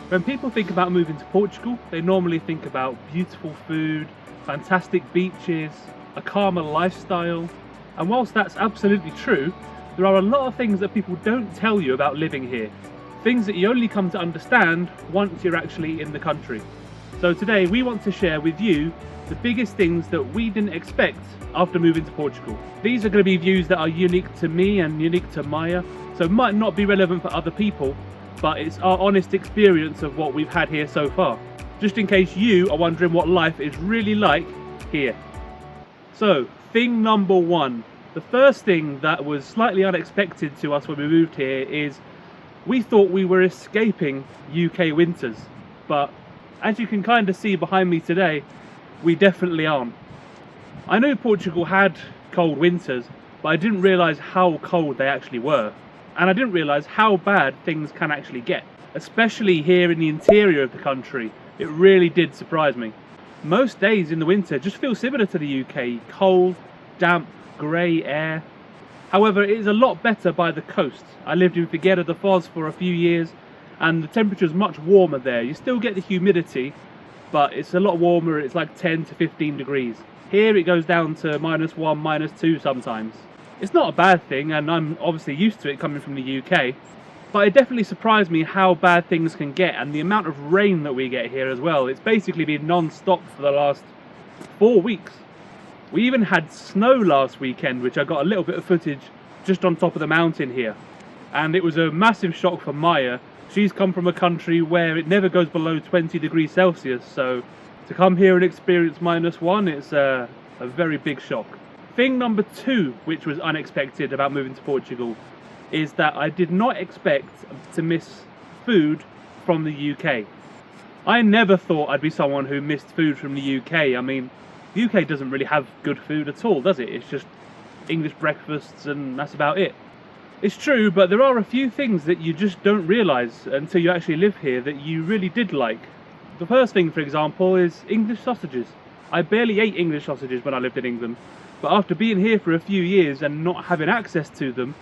When people think about moving to Portugal, they normally think about beautiful food, fantastic beaches, a calmer lifestyle. And whilst that's absolutely true, there are a lot of things that people don't tell you about living here. Things that you only come to understand once you're actually in the country. So today we want to share with you the biggest things that we didn't expect after moving to Portugal. These are going to be views that are unique to me and unique to Maya, so might not be relevant for other people, but it's our honest experience of what we've had here so far, just in case you are wondering what life is really like here. So, thing number one. The first thing that was slightly unexpected to us when we moved here is we thought we were escaping UK winters, but as you can kind of see behind me today, we definitely aren't. I knew Portugal had cold winters, but I didn't realise how cold they actually were. And I didn't realise how bad things can actually get. Especially here in the interior of the country, it really did surprise me. Most days in the winter just feel similar to the UK, cold, damp, grey air. However, it is a lot better by the coast. I lived in Figueira da Foz for a few years, and the temperature is much warmer there. You still get the humidity, but it's a lot warmer. It's like 10 to 15 degrees. Here it goes down to -1, -2 sometimes. It's not a bad thing, and I'm obviously used to it coming from the UK, but it definitely surprised me how bad things can get, and the amount of rain that we get here as well. It's basically been non-stop for the last 4 weeks. We even had snow last weekend, which I got a little bit of footage just on top of the mountain here, and it was a massive shock for Maya. She's come from a country where it never goes below 20 degrees Celsius, so to come here and experience -1, it's a very big shock. Thing number two, which was unexpected about moving to Portugal, is that I did not expect to miss food from the UK. I never thought I'd be someone who missed food from the UK. I mean, the UK doesn't really have good food at all, does it? It's just English breakfasts and that's about it. It's true, but there are a few things that you just don't realise until you actually live here that you really did like. The first thing, for example, is English sausages. I barely ate English sausages when I lived in England, but after being here for a few years and not having access to them,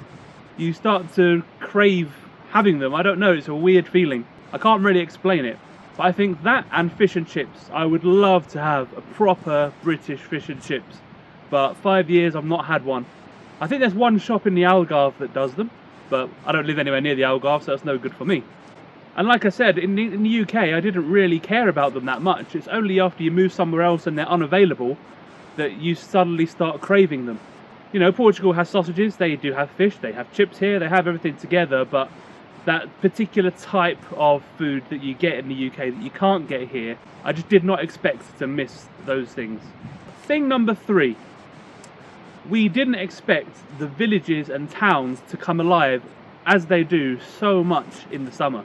you start to crave having them. I don't know, it's a weird feeling. I can't really explain it, but I think that and fish and chips. I would love to have a proper British fish and chips, but 5 years I've not had one. I think there's one shop in the Algarve that does them, but I don't live anywhere near the Algarve, so that's no good for me. And like I said, in the UK, I didn't really care about them that much. It's only after you move somewhere else and they're unavailable that you suddenly start craving them. You know, Portugal has sausages, they do have fish, they have chips here, they have everything together, but that particular type of food that you get in the UK that you can't get here, I just did not expect to miss those things. Thing number three. We didn't expect the villages and towns to come alive as they do so much in the summer.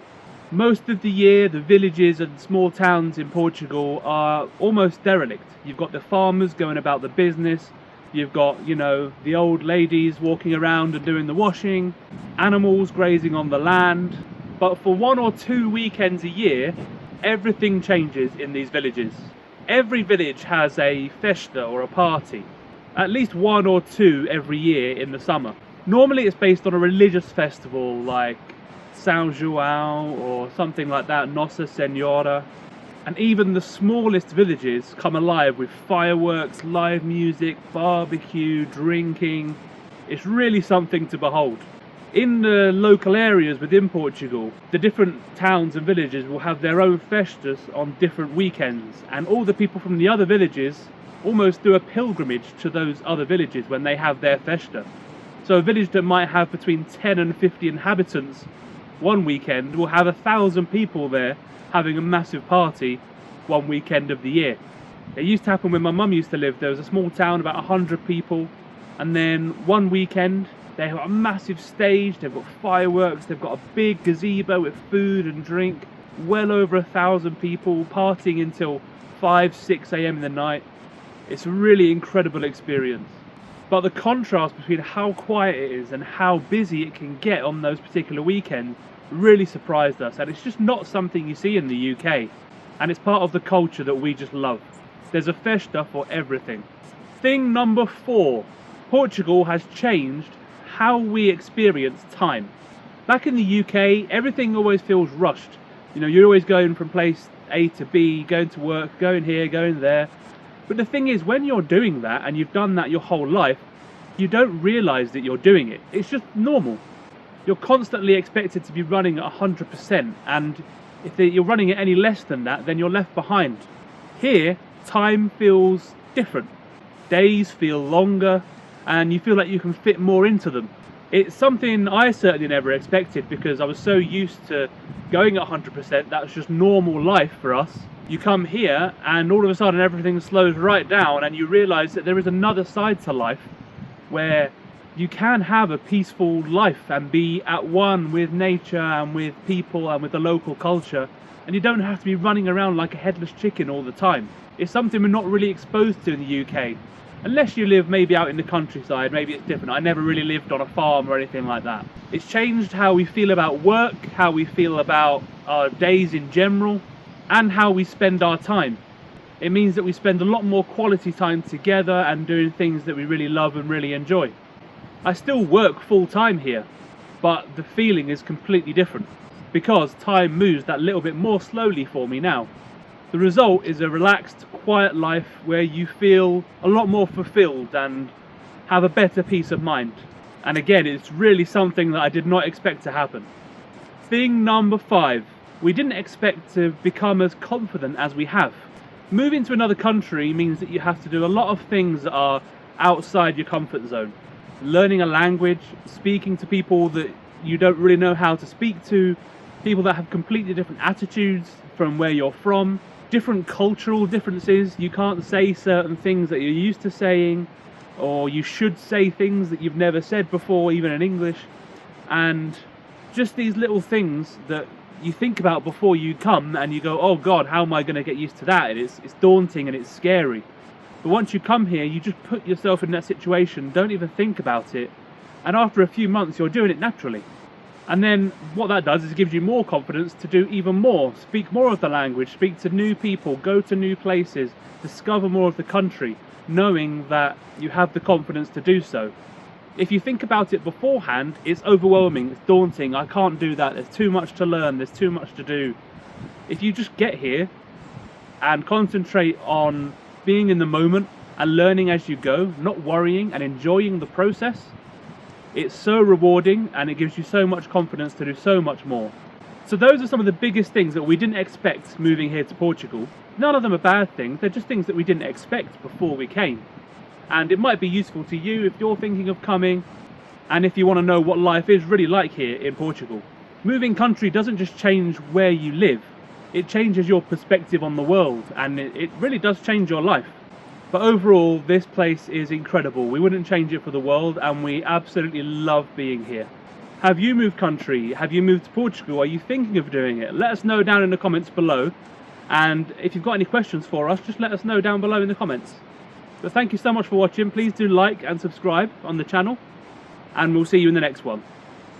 Most of the year, the villages and small towns in Portugal are almost derelict. You've got the farmers going about the business, you've got, you know, the old ladies walking around and doing the washing, animals grazing on the land. But for 1 or 2 weekends a year, everything changes in these villages. Every village has a festa or a party. At least 1 or 2 every year in the summer. Normally it's based on a religious festival like São João or something like that, Nossa Senhora. And even the smallest villages come alive with fireworks, live music, barbecue, drinking. It's really something to behold. In the local areas within Portugal, the different towns and villages will have their own festas on different weekends, and all the people from the other villages almost do a pilgrimage to those other villages when they have their festa. So a village that might have between 10 and 50 inhabitants one weekend will have 1,000 people there having a massive party one weekend of the year. It used to happen when my mum used to live. There was a small town, about 100 people, and then one weekend they have a massive stage, they've got fireworks, they've got a big gazebo with food and drink, well over 1,000 people partying until 5, 6 a.m. in the night. It's a really incredible experience. But the contrast between how quiet it is and how busy it can get on those particular weekends really surprised us, and it's just not something you see in the UK, and it's part of the culture that we just love. There's a festa for everything. Thing number 4. Portugal has changed how we experience time. Back in the UK, everything always feels rushed. You know, you're always going from place A to B, going to work, going here, going there. But the thing is, when you're doing that and you've done that your whole life, you don't realise that you're doing it. It's just normal. You're constantly expected to be running at 100%, and if you're running at any less than that, then you're left behind. Here, time feels different. Days feel longer, and you feel like you can fit more into them. It's something I certainly never expected, because I was so used to going at 100%, that was just normal life for us. You come here and all of a sudden everything slows right down, and you realise that there is another side to life where you can have a peaceful life and be at one with nature and with people and with the local culture, and you don't have to be running around like a headless chicken all the time. It's something we're not really exposed to in the UK. Unless you live maybe out in the countryside, maybe it's different. I never really lived on a farm or anything like that. It's changed how we feel about work, how we feel about our days in general, and how we spend our time. It means that we spend a lot more quality time together and doing things that we really love and really enjoy. I still work full time here, but the feeling is completely different because time moves that little bit more slowly for me now. The result is a relaxed, quiet life where you feel a lot more fulfilled and have a better peace of mind. And again, it's really something that I did not expect to happen. Thing number 5. We didn't expect to become as confident as we have. Moving to another country means that you have to do a lot of things that are outside your comfort zone. Learning a language, speaking to people that you don't really know how to speak to, people that have completely different attitudes from where you're from, different cultural differences. You can't say certain things that you're used to saying, or you should say things that you've never said before, even in English. And just these little things that you think about before you come, and you go, oh God, how am I going to get used to that? It's daunting and it's scary. But once you come here, you just put yourself in that situation, don't even think about it, and after a few months you're doing it naturally. And then what that does is it gives you more confidence to do even more, speak more of the language, speak to new people, go to new places, discover more of the country, knowing that you have the confidence to do so. If you think about it beforehand, it's overwhelming, it's daunting, I can't do that, there's too much to learn, there's too much to do. If you just get here and concentrate on being in the moment and learning as you go, not worrying and enjoying the process, it's so rewarding and it gives you so much confidence to do so much more. So those are some of the biggest things that we didn't expect moving here to Portugal. None of them are bad things, they're just things that we didn't expect before we came. And it might be useful to you if you're thinking of coming, and if you want to know what life is really like here in Portugal. Moving country doesn't just change where you live, it changes your perspective on the world, and it really does change your life. But overall, this place is incredible. We wouldn't change it for the world, and we absolutely love being here. Have you moved country? Have you moved to Portugal? Are you thinking of doing it? Let us know down in the comments below. And if you've got any questions for us, just let us know down below in the comments. But thank you so much for watching. Please do like and subscribe on the channel, and we'll see you in the next one.